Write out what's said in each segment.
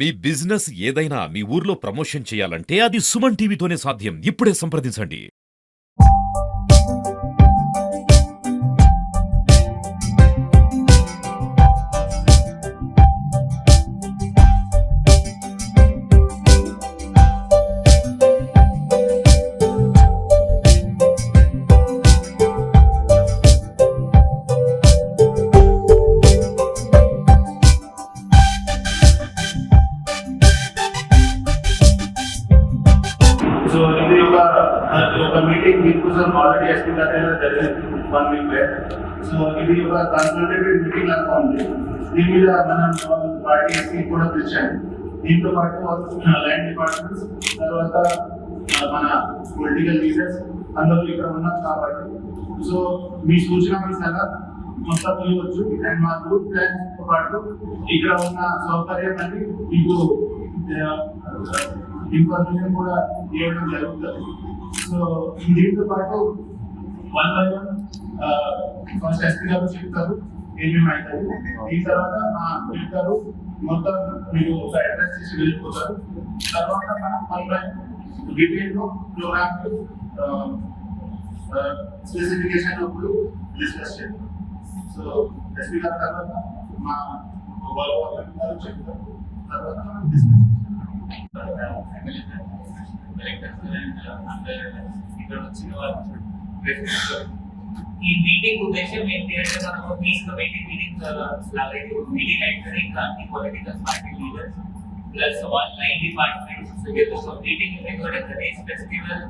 మీ business ఏదైనా మీ ఊర్లో promotion చేయాలంటే అది సుమన్ టీవీతోనే సాధ్యం. ఇప్పుడే సంప్రదించండి. సో ఇది ఒక మీటింగ్ దీనికోసం ఆల్రెడీ ఎస్పీ గారు జరిగింది 1 వీక్ బ్యాక్. సో ఇది ఒక కన్సల్టేటివ్ మీటింగ్ లాగా ఉంది. దీని మీద మనం పార్టీస్కి కూడా పిలిచాము. దీంతో పాటు ల్యాండ్ డిపార్ట్మెంట్స్, తర్వాత మన పొలిటికల్ లీడర్స్ అందరూ ఇక్కడ ఉన్నారు కాబట్టి సో మీ సూచన మొత్తం ఇవ్వచ్చు. అండ్ మా గ్రూప్ ప్లాన్స్తో పాటు ఇక్కడ ఉన్న సౌకర్యం అని మీకు ఇన్ఫర్మేషన్ కూడా ఇవ్వడం జరుగుతుంది. సో దీంతో పాటు 1 by 1 ఫస్ట్ ఎస్పీ గారు చెప్తారు ఏమేమి అవుతుంది. దీని తర్వాత మా చెప్తారు మొత్తం మీరు ఒక అడ్రస్ చేసి వెళ్ళిపోతారు. తర్వాత మనం 1 by డీటెయిల్లో ప్రోగ్రామ్ స్పెసిఫికేషన్ అప్పుడు డిస్కస్ చేద్దాం. సో ఎస్పీ గారు తర్వాత మా గారు చెప్తారు. తర్వాత మనం డిస్కస్ ఈ మీటింగ్ ఉద్దేశం ఏంటి అంటే మనకు పీస్ కమిటీ మీటింగ్ మీటింగ్ అయితే అన్ని political party leaders plus all 9 departments together. So meeting Ganesh festival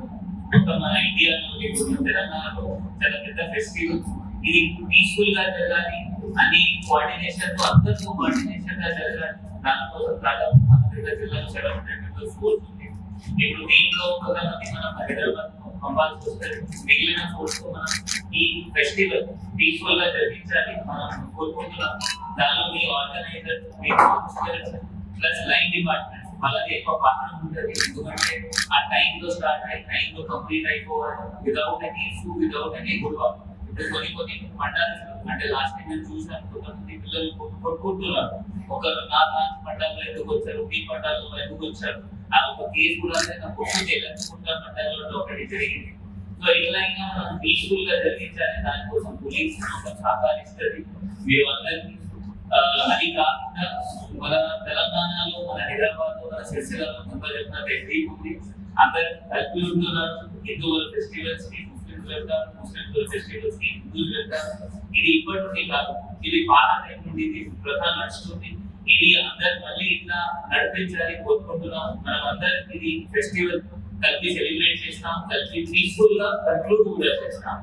మొత్తం మన ఇండియాలో తెలంగాణలో చాలా పెద్ద ఫెస్టివల్. ఇది పీస్ఫుల్ గా జరగాలి, అన్ని కోఆర్డినేషన్ తో అందరితో కోఆర్డినేషన్ గా జరగాలి. దానికోసం దాదాపు మన దగ్గర జిల్లాలో 700 ఫోర్స్ ఉంది. ఇప్పుడు దీంట్లో కొంతమంది మనం హైదరాబాద్ పంపాల్సి వస్తుంది. మిగిలిన ఫోర్స్ తో మనం ఈ ఫెస్టివల్ పీస్ఫుల్ గా జరిగించాలి మనం కోరుకుంటున్నాం. దానిలో మీ ఆర్గనైజర్, మీ కౌన్సిలర్స్ ప్లస్ లైన్ డిపార్ట్మెంట్ వాళ్ళకి ఎక్కువ పాత్ర ఉంటుంది. ఎందుకంటే ఆ టైంలో స్టార్ట్ అయ్యి టైంలో కంప్లీట్ అయిపోవాలి without any issue, without any గొడవ. ఇప్పుడు కొన్ని మండలాలు అంటే లాస్ట్ టైం నేను చూసాను, కొంతమంది పిల్లలు కొట్టుకుంటున్నారు. ఒకరు నా మండలంలో ఎందుకు వచ్చారు, మీ మండలంలో ఎందుకు వచ్చారు, ఆ ఒక కేసు కూడా నాకు గుర్తు చేయలేకుండా మండలంలో ఒకటి జరిగింది. సో ఇట్లా ఇంకా మనం పీస్ఫుల్ గా జరిగించాలి. దానికోసం పోలీస్ ఒక సహకరిస్తుంది మీరు అందరికీ. అది కాకుండా మన తెలంగాణలో, మన హైదరాబాద్ లో, మన సిరిసిల్లలో చెప్పినట్టు ఎస్డీ ఉంది. అందరు కలిపి ఉంటున్నారు. హిందువుల ఫెస్టివల్స్ కి ముస్లింస్ వెళ్తారు, ముస్లింస్ ఫెస్టివల్స్ కి హిందువులు వెళ్తారు. ఇది ఇప్పటి నుండి కాదు, ఇది పాత టైం నుండి ఇది ప్రథ నడుస్తుంది. ఇది అందరు మళ్ళీ ఇట్లా నడిపించాలి కోరుకుంటున్నాం. మనం అందరం ఇది ఫెస్టివల్ కలిపి సెలబ్రేట్ చేస్తాం, కలిపి పీస్ఫుల్ గా కంక్లూడ్ కూడా చేస్తాం.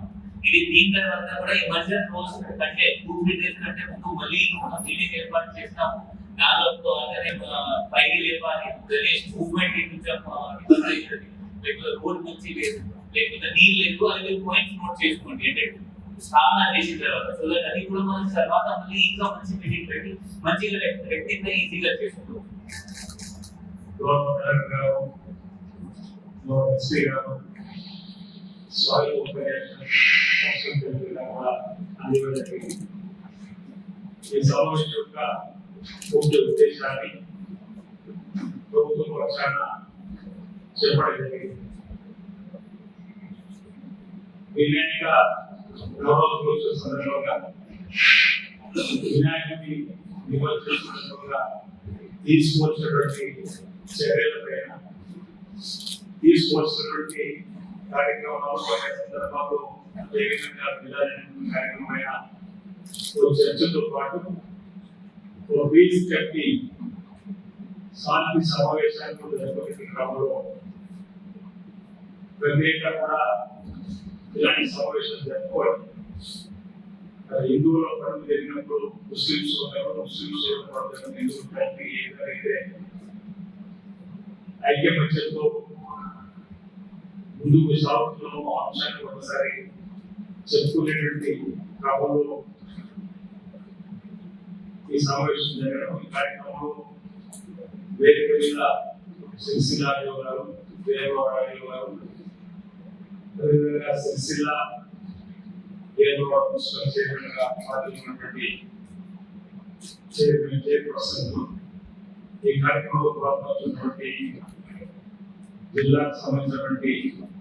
ఇది దీని తర్వాత కూడా ఎమర్జెన్సీ రోజు కంటే 2-3 డేస్ కంటే ముందు మళ్ళీ మనం మీటింగ్ ఏర్పాటు చేస్తాం. దానిలో అలాగే పైకి లేపాలి, గణేష్ మూవ్మెంట్ ఇబ్బంది అవుతుంది, లేకపోతే రోడ్ మంచి లేదు, లేకపోతే నీళ్ళు లేదు, అది పాయింట్స్ నోట్ చేసుకోండి. అంటే స్థాపన చేసిన తర్వాత సో దట్ అది కూడా మనం తర్వాత మళ్ళీ ఇంకా మంచి మీటింగ్ పెట్టి మంచిగా రెక్టిఫై ఈజీగా చేసుకుంటాం. ఈ సమావేశం యొక్క ముఖ్య ఉద్దేశాన్ని ప్రభుత్వ పక్షాన చెప్పడం జరిగింది. వినాయక నవరోజు సందర్భంగా వినాయకుని నిమజ్జన సందర్భంగా తీసుకోవాల్సినటువంటి చర్యలపైన, తీసుకోవాల్సినటువంటి కార్యక్రమాలు సందర్భాల్లో ఏ విధంగా విధానం కార్యక్రమమైన చర్చతో పాటు వీలు కట్టి శాంతి సమావేశాలు జరుగుతున్న క్రమంలో ప్రత్యేకంగా కూడా ఇలాంటి సమావేశాలు జరుపుకోవాలి. హిందువుల పండుగ జరిగినప్పుడు ముస్లింస్ హిందువులు కలిపి ఏదైతే ఐక్యమత్యంతో ముందుకు సాగుతున్నామో అంశాన్ని ఒకసారి చెప్పుకునేటువంటి క్రమంలో ఈ సమావేశం జరగడం. ఈ కార్యక్రమంలో వేదిక మీద సిరిసిల్ల గారు, దేవరాయలు గారు, అదేవిధంగా సిరిసిల్ల మున్సిపల్ చైర్మన్ గా పాల్గొన్నటువంటి చైర్పర్సన్ ఈ కార్యక్రమంలో పాల్గొన్నటువంటి జిల్లాకు సంబంధించినటువంటి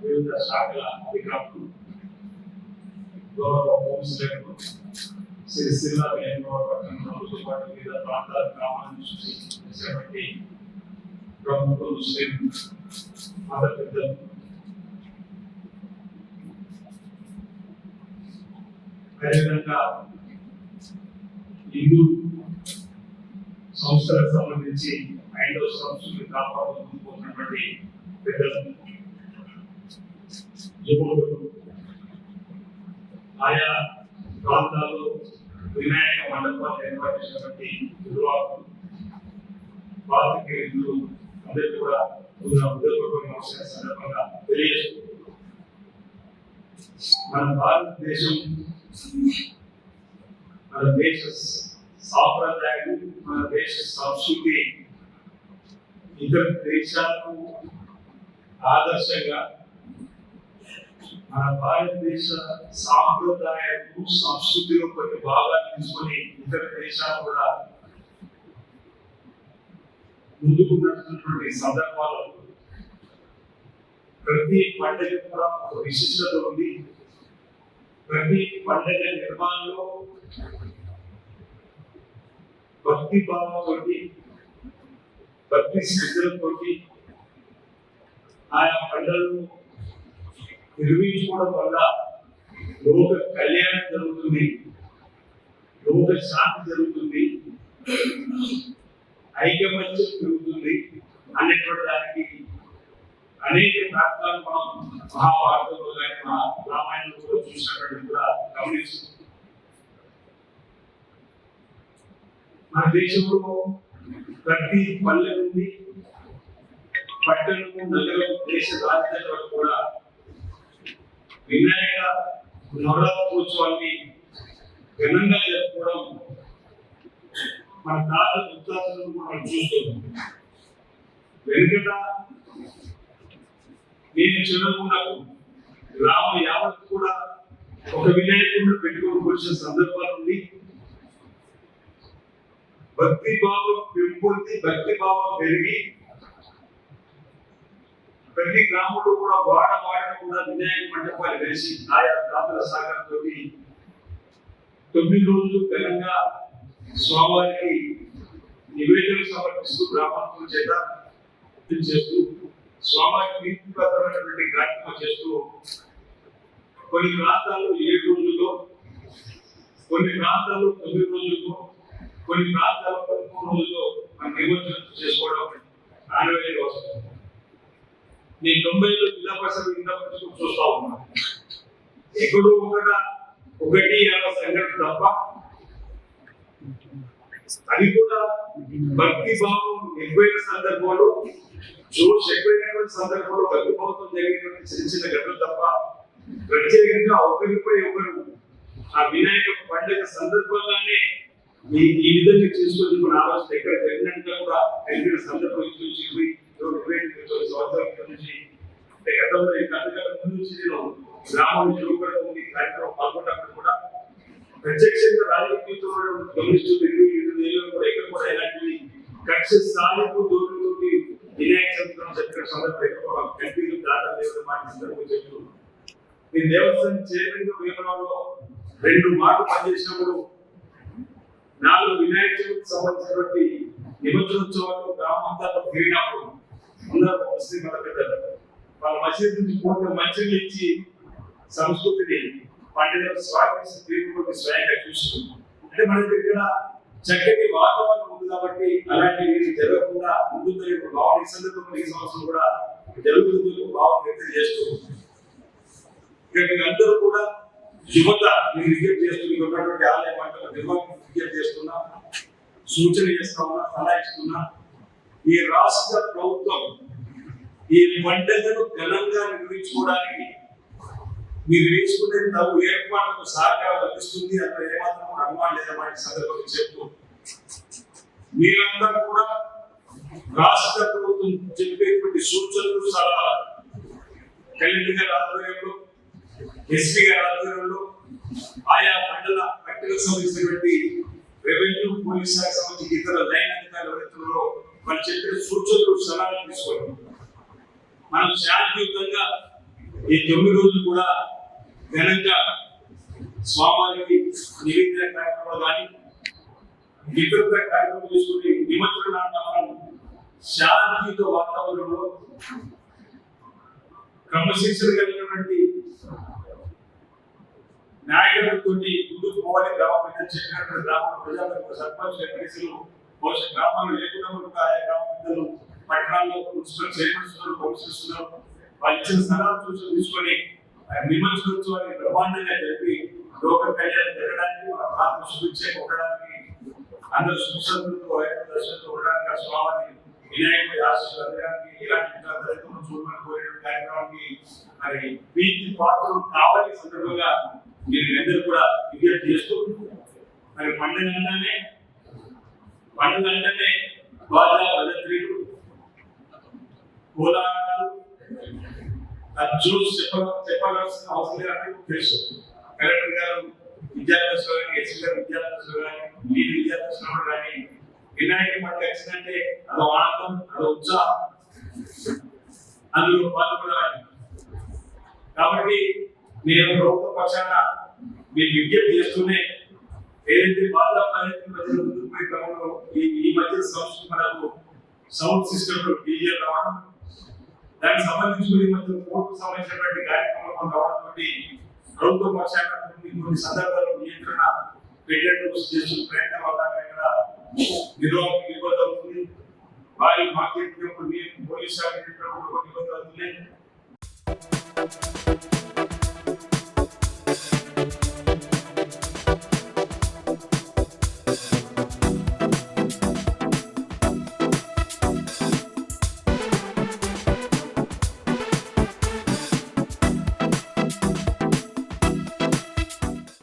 వివిధ శాఖల అధికారులు, గౌరవ హోంశాఖలు, సిరిసిల్ల ప్రభుత్వ పాటు వివిధ ప్రాంతాల గ్రామాల నుంచి చేసినటువంటి ప్రముఖులు, ముస్లిం మత పెద్దలు, అదేవిధంగా హిందూ సంస్థలకు సంబంధించి ఐదవ సంస్కృతి కాపాడుతున్నటువంటి పెద్దలు, యువకులు, ఆయా ప్రాంతాల్లో వినాయక మండపాలు ఏర్పాటు చేసినటువంటి నిర్వాహకులు, పాత్రికేయులు అందరికీ కూడా ఉదయపూర్వక సందర్భంగా తెలియజేస్తుంది. మన భారతదేశం, మన దేశ సాంప్రదాయాలు, మన దేశ సంస్కృతి ఇతర దేశాలకు ఆదర్శంగా, మన భారతదేశ సాంప్రదాయాలు సంస్కృతిలో కొన్ని భాగాలు తీసుకొని ఇతర దేశాలు కూడా ముందుకు నడుస్తున్నటువంటి సందర్భాలు ప్రతి పండుగ కూడా ఒక విశిష్టత ఉంది. ప్రతి పండుగ నిర్మాణంలో భక్తి భావంతో, భక్తి శ్రద్ధలతో ఆయా పండుగలను నిర్వహించుకోవడం వల్ల లోక కళ్యాణం జరుగుతుంది, లోక శాంతి జరుగుతుంది, ఐకమత్యం పెరుగుతుంది అనేటువంటి దానికి అనేక ప్రాంతాలు మనం మహాభారతంలో కానీ రామాయణంలో కూడా చూసినటువంటి కూడా గమనిస్తుంది. మన దేశంలో ప్రతి పల్లె నుండి పట్టణము, నగరం, దేశ రాజధాని వరకు కూడా వినాయక నవరాత్రోత్సవాన్ని ఘనంగా జరుపుకోవడం మన తాత ముత్తాతలను మనం చూస్తున్నాం. వెనుకట నేను చిన్నప్పుడు గ్రామం యావత్ కూడా ఒక వినాయకుడిని పెట్టుకొని వచ్చిన సందర్భాలు ఉంది. భక్తి భావం పెంపొంది, భక్తి భావం పెరిగి ప్రతి గ్రామంలో కూడా వాడని కూడా వినాయక మండపాలు వేసి ఆయా దాతల సహకారంతో 9 రోజులు ఘనంగా స్వామివారికి నివేదనలు సమర్పిస్తూ బ్రాహ్మణుల చేత చేస్తూ స్వామివారికి ప్రీతిపాత్రమైనటువంటి కార్యక్రమం చేస్తూ కొన్ని ప్రాంతాల్లో 7 రోజుల్లో, కొన్ని ప్రాంతాల్లో 9 రోజుల్లో, కొన్ని ప్రాంతాల్లో 13 రోజుల్లో మనం నిమజ్జనం చేసుకోవడం ఆనవాయితీగా వస్తుంది. నేను 90లో జిల్లా పరిషత్ చూస్తా ఉన్నాను. ఎక్కడో ఒకటి 20 సంఘటన తప్ప, అది కూడా భక్తి భావం ఎక్కువైన సందర్భంలో, జోష్ ఎక్కువైనటువంటి సందర్భంలో భక్తి భావంతో జరిగినటువంటి చిన్న చిన్న ఘటనలు తప్ప ప్రత్యేకంగా ఒకరిపై ఒకరు ఆ వినాయక పండుగ సందర్భంగానే ఈ విధంగా చేసుకొని మన ఆలోచన ఎక్కడ జరిగినట్టుగా కూడా జరిగిన సందర్భం నుంచి 20 సంవత్సరాల నుంచి గతంలో ఈ కథల ముందు నుంచి నేను గ్రామం యువకుడు కార్యక్రమం పాల్గొన్నప్పుడు కూడా ప్రత్యక్షంగా రాజకీయంలో గమనిస్తూ 27 ఏళ్ళు కూడా ఎక్కడ కూడా ఎలాంటి కక్ష సాధింపు దూరంలోకి వినాయక చవితి చెప్పిన సందర్భంలో ఎంపీలు దాదాపు మాట సందర్భం చెప్తూ ఈ దేవస్థానం చైర్మన్ వేమనంలో 2 మాటలు పనిచేసినప్పుడు 4 వినాయక చవితికి సంబంధించినటువంటి నిమజ్జనోత్సవాలు గ్రామం అంతా తిరిగినప్పుడు అందరూ ముస్లిం మత పెద్దలు వాళ్ళ మసీదు నుంచి పూర్తి మంచిగా ఇచ్చి సంస్కృతిని పండుగ స్వాగతించి తీర్పులోకి స్వయంగా చూస్తున్నాం. అంటే మన దగ్గర చక్కటి వాతావరణం ఉంది కాబట్టి అలాంటివి జరగకుండా ముందుతో భావన ఈ సందర్భంలో ఈ సంవత్సరం కూడా జరుగుతుందో భావన వ్యక్తం చేస్తూ ఇక అందరూ కూడా యువత మీరు విజ్ఞప్తి చేస్తున్నటువంటి ఆలయ మండల నిర్వాహకులు విజ్ఞప్తి చేస్తున్నా, సూచన చేస్తా ఉన్నా, సలహా ఇస్తున్నా. ఈ రాష్ట్ర ప్రభుత్వం ఈ పండుగను ఘనంగా నిర్వహించుకోవడానికి మీరు వేసుకునే తగు ఏర్పాట్లకు సహకారం అందిస్తుంది. అక్కడ ఏమాత్రం కూడా అనుమానం లేదన్నమాట సందర్భంగా చెప్తూ మీరంతా కూడా రాష్ట్ర ప్రభుత్వం చెప్పేటువంటి సూచనలు, సలహాలు కలెక్టర్ గారి ఆధ్వర్యంలో, ఎస్పీ గారి ఆధ్వర్యంలో, ఆయా మండల కట్టెలకు సంబంధించినటువంటి రెవెన్యూ, పోలీస్ శాఖ సంబంధించి ఇతర లైన్ అధికారుల వ్యక్తులలో వాళ్ళు చెప్పిన సూచనలు సలహాలు తీసుకొని మనం శాంతియుతంగా ఈ 9 రోజులు కూడా ఘనంగా స్వామివారికి నివేదన కార్యక్రమాలు కానీ ఇతర కార్యక్రమం చేసుకుని నిమజ్జనాన్ని మనం శాంతియుత వాతావరణంలో క్రమశిక్షణ కలిగినటువంటి నాయకులతో ముందుకు పోవాలి. గ్రామ పెద్దలు చెప్పినటువంటి గ్రామ ప్రజలకు సర్పంచ్ ఎంపీసీలు బహుశా గ్రామాలు లేకుండా కూడా ఆయా గ్రామ పెద్దలు పట్టణాల్లో మున్సిపల్ చైర్మన్స్ కౌన్సిలర్స్ వాళ్ళు ఇచ్చిన సలహా సూచనలు తీసుకొని నిమజ్జనోత్సవాన్ని బ్రహ్మాండంగా జరిపి లోక కళ్యాణం జరగడానికి ఆత్మ శుభిచ్చే ఉండడానికి అందరూ సుఖంతో దర్శనంతో ఉండడానికి ఆ స్వామిని వినాయకుడి ఆశీస్సులు అందడానికి ఇలాంటి దళితులను చూడమని కోరిన కార్యక్రమానికి మరి వీటి పాత్రలు కావాలి సందర్భంగా మీరు అందరూ కూడా విజ్ఞప్తి చేస్తూ మరి పండుగ అంటేనే బాగా భద్రతలు కోలాటాలు జోస్ చెప్పాల్సిన అవసరం లేదని తెలుసు. కలెక్టర్ గారు విద్యార్థులు కానీ ఎస్సీ గారు విద్యార్థులు కానీ మీరు విద్యార్థులు కానీ వినాయక పండుగ వచ్చిందంటే అది ఆనందం, అది ఉత్సాహం, అందులో పాల్గొనాలి. కాబట్టి నేను ప్రభుత్వ పక్షాన మీరు విజ్ఞప్తి చేస్తూనే ఏదైతే బాధ ప్రజలు ముందుకు పోయే క్రమంలో ఈ మధ్య సంవత్సరం మనకు సౌండ్ సిస్టమ్ డీజే రావడం, దానికి సంబంధించి మధ్య కోర్టుకు సంబంధించినటువంటి కార్యక్రమాలు రావడంతో ప్రభుత్వ పక్షాన కొన్ని సందర్భాల్లో నియంత్రణ పెట్టేందుకు చేస్తున్న ప్రయత్నం వల్ల నిర్వాహకులకు ఇబ్బంది అవుతుంది. వారి మార్కెట్ పోలీసు శాఖ ఇబ్బంది అవుతుంది.